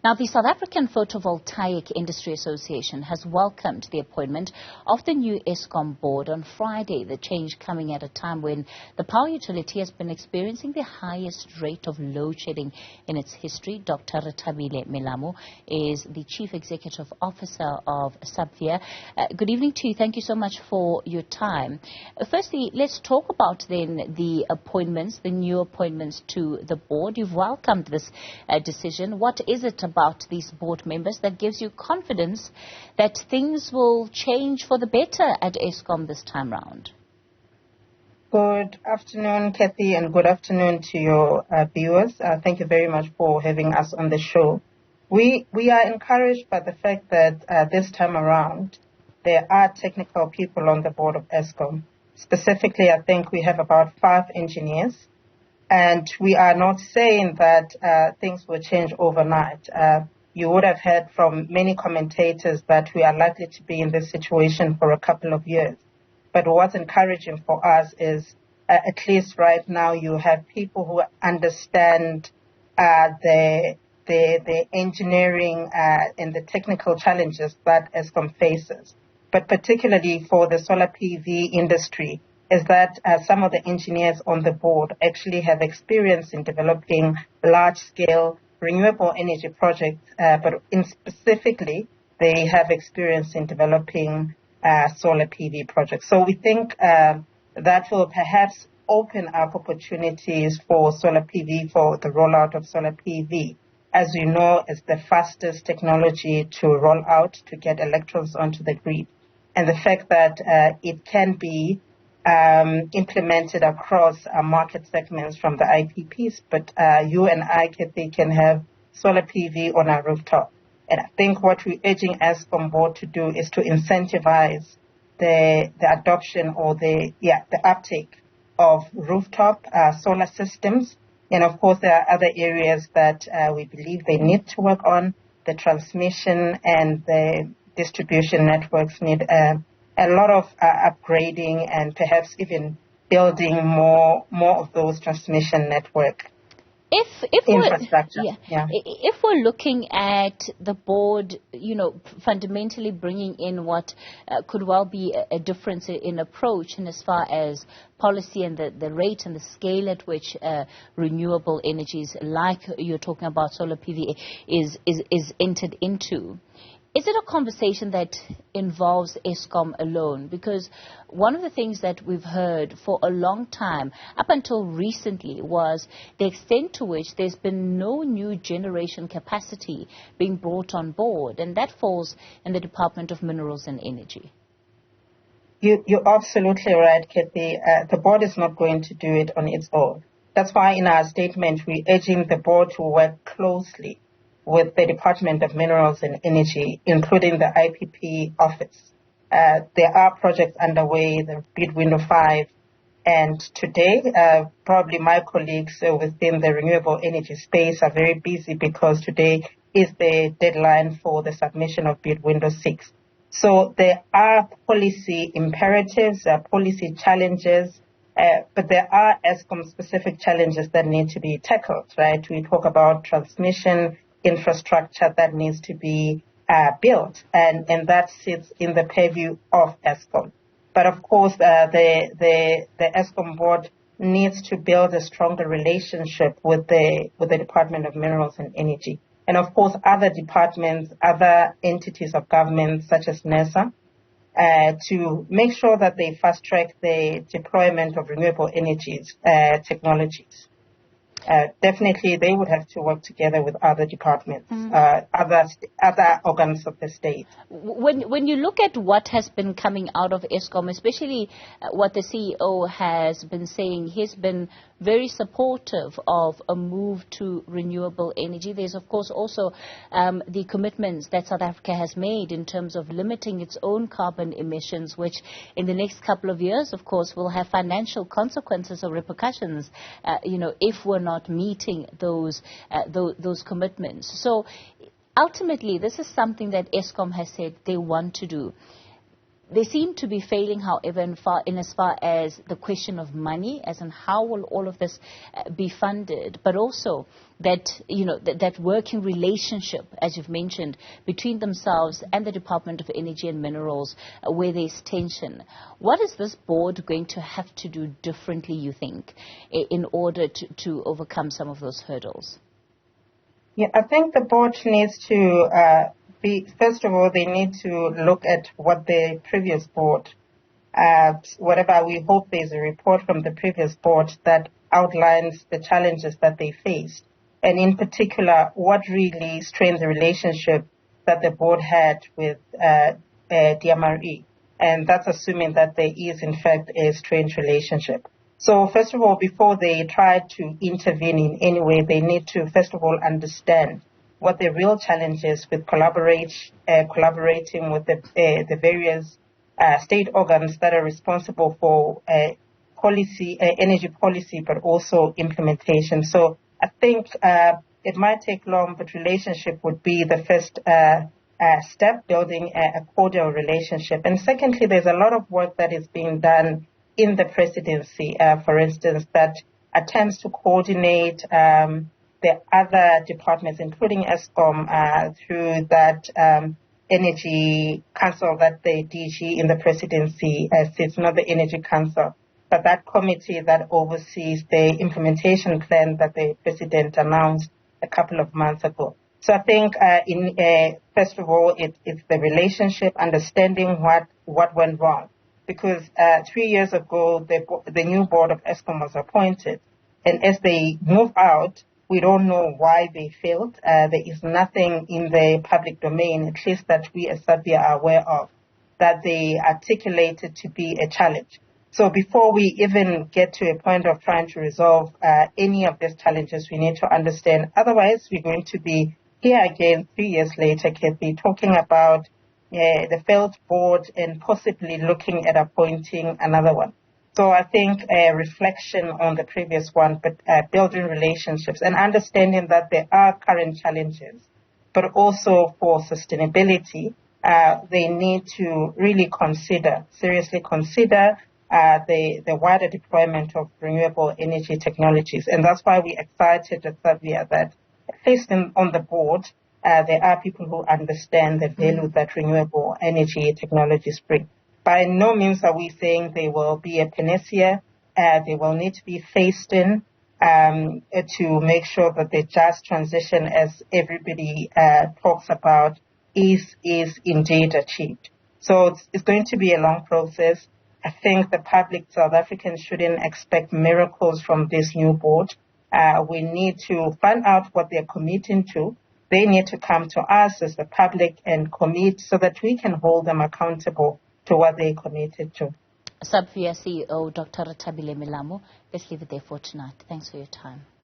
Now, the South African Photovoltaic Industry Association has welcomed the appointment of the new Eskom board on Friday, the change coming at a time when the power utility has been experiencing the highest rate of load shedding in its history. Dr. Thabile Melamu is the Chief Executive Officer of SAPVIA. Good evening to you. Thank you so much for your time. Firstly, let's talk about then the appointments, the new appointments to the board. You've welcomed this decision. What is it about these board members that gives you confidence that things will change for the better at Eskom this time round? Good afternoon, Kathy, and good afternoon to your viewers. Thank you very much for having us on the show. We are encouraged by the fact that this time around there are technical people on the board of Eskom. Specifically, I think we have about 5 engineers. And we are not saying that things will change overnight. You would have heard from many commentators that we are likely to be in this situation for a couple of years. But what's encouraging for us is, at least right now, you have people who understand the engineering and the technical challenges that Eskom faces. But particularly for the solar PV industry, is that some of the engineers on the board actually have experience in developing large-scale renewable energy projects, but specifically they have experience in developing solar PV projects. So we think that will perhaps open up opportunities for solar PV, for the rollout of solar PV. As you know, it's the fastest technology to roll out to get electrons onto the grid. And the fact that it can be implemented across market segments from the IPPs, but you and I, Kathy, can have solar PV on our rooftop. And I think what we're urging Eskom board to do is to incentivize the adoption or the uptake of rooftop solar systems. And of course, there are other areas that we believe they need to work on. The transmission and the distribution networks need a lot of upgrading and perhaps even building more of those transmission network infrastructure. If we're looking at the board, fundamentally bringing in what could well be a difference in approach and as far as policy and the rate and the scale at which renewable energies, like you're talking about solar PV, is entered into. Is it a conversation that involves Eskom alone? Because one of the things that we've heard for a long time, up until recently, was the extent to which there's been no new generation capacity being brought on board, and that falls in the Department of Minerals and Energy. You're absolutely right, Kathy. The board is not going to do it on its own. That's why in our statement we're urging the board to work closely with the Department of Minerals and Energy, including the IPP office. There are projects underway, the bid window 5, and today probably my colleagues within the renewable energy space are very busy because today is the deadline for the submission of bid window 6. So there are policy imperatives, policy challenges, but there are Eskom-specific challenges that need to be tackled, right? We talk about transmission infrastructure that needs to be built, and that sits in the purview of Eskom. But of course, the Eskom board needs to build a stronger relationship with the Department of Minerals and Energy, and of course other departments, other entities of government such as NERSA, to make sure that they fast track the deployment of renewable energies technologies. Definitely, they would have to work together with other departments, other organs of the state. When you look at what has been coming out of Eskom, especially what the CEO has been saying, he's been very supportive of a move to renewable energy. There's, of course, also the commitments that South Africa has made in terms of limiting its own carbon emissions, which in the next couple of years, of course, will have financial consequences or repercussions, if we're not meeting those commitments. So ultimately, this is something that Eskom has said they want to do. They seem to be failing, however, in as far as the question of money, as in how will all of this be funded, but also that, that working relationship, as you've mentioned, between themselves and the Department of Energy and Minerals, where there's tension. What is this board going to have to do differently, you think, in order to overcome some of those hurdles? Yeah, I think the board needs to first of all, they need to look at what the previous board, whatever, we hope there's a report from the previous board that outlines the challenges that they faced. And in particular, what really strained the relationship that the board had with DMRE. And that's assuming that there is, in fact, a strained relationship. So, first of all, before they try to intervene in any way, they need to, first of all, understand what the real challenge is with collaborating with the various state organs that are responsible for energy policy, but also implementation. So I think it might take long, but relationship would be the first step, building a cordial relationship. And secondly, there's a lot of work that is being done in the presidency, for instance, that attempts to coordinate the other departments, including Eskom, through that Energy Council that the DG in the presidency sits, not the Energy Council, but that committee that oversees the implementation plan that the president announced a couple of months ago. So I think, first of all, it's the relationship, understanding what went wrong. Because 3 years ago, the new board of Eskom was appointed. And as they move out, we don't know why they failed. There is nothing in the public domain, at least that we as SAPVIA are aware of, that they articulated to be a challenge. So before we even get to a point of trying to resolve any of these challenges, we need to understand. Otherwise, we're going to be here again 3 years later, Kathy, talking about the failed board and possibly looking at appointing another one. So I think a reflection on the previous one, but building relationships and understanding that there are current challenges, but also for sustainability, they need to really seriously consider the wider deployment of renewable energy technologies. And that's why we're excited at SAPVIA that, at least on the board, there are people who understand the value that renewable energy technologies bring. By no means are we saying they will be a panacea. They will need to be phased in to make sure that the just transition, as everybody talks about, is indeed achieved. So it's going to be a long process. I think the public South Africans shouldn't expect miracles from this new board. We need to find out what they're committing to. They need to come to us as the public and commit so that we can hold them accountable to what they committed to. SAPVIA CEO Dr. Thabile Melamu, let's leave it there for tonight. Thanks for your time.